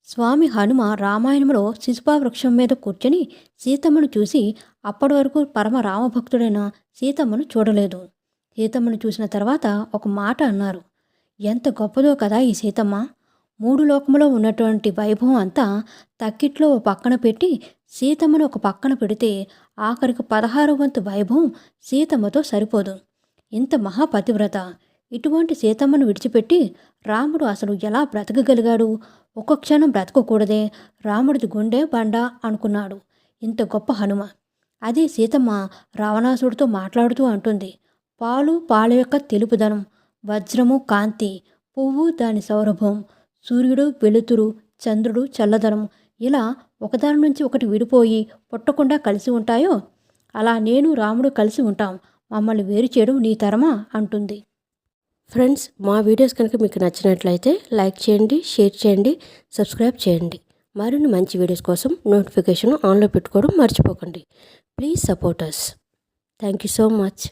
స్వామి హనుమ రామాయణంలో శిశుపా వృక్షం మీద కూర్చొని సీతమ్మను చూసి అప్పటి వరకు పరమ రామభక్తుడైన సీతమ్మను చూడలేదు. సీతమ్మను చూసిన తర్వాత ఒక మాట అన్నారు. ఎంత గొప్పదో కదా ఈ సీతమ్మ! మూడు లోకములో ఉన్నటువంటి వైభవం అంతా తక్కిట్లో ఓ పక్కన పెట్టి సీతమ్మను ఒక పక్కన పెడితే ఆఖరికి 16 వంతు వైభవం సీతమ్మతో సరిపోదు. ఇంత మహాపతివ్రత ఇటువంటి సీతమ్మను విడిచిపెట్టి రాముడు అసలు ఎలా బ్రతకగలిగాడు? ఒక్క క్షణం బ్రతకకూడదే, రాముడిది గుండె బండ అనుకున్నాడు. ఇంత గొప్ప హనుమ. అదే సీతమ్మ రావణాసుడితో మాట్లాడుతూ అంటుంది, పాలు పాల యొక్క తెలుపుదనం, వజ్రము కాంతి, పువ్వు దాని సౌరభం, సూర్యుడు వెలుతురు, చంద్రుడు చల్లదనం, ఇలా ఒకదాని నుంచి ఒకటి విడిపోయి పుట్టకుండా కలిసి ఉంటాయో అలా నేను రాముడు కలిసి ఉంటాం. మమ్మల్ని వేరు చేయడం నీ తరమా అంటుంది. ఫ్రెండ్స్, మా వీడియోస్ కనుక మీకు నచ్చినట్లయితే లైక్ చేయండి, షేర్ చేయండి, సబ్స్క్రైబ్ చేయండి. మరిన్ని మంచి వీడియోస్ కోసం నోటిఫికేషన్ ఆన్లో పెట్టుకోవడం మర్చిపోకండి. Please support us. Thank you so much.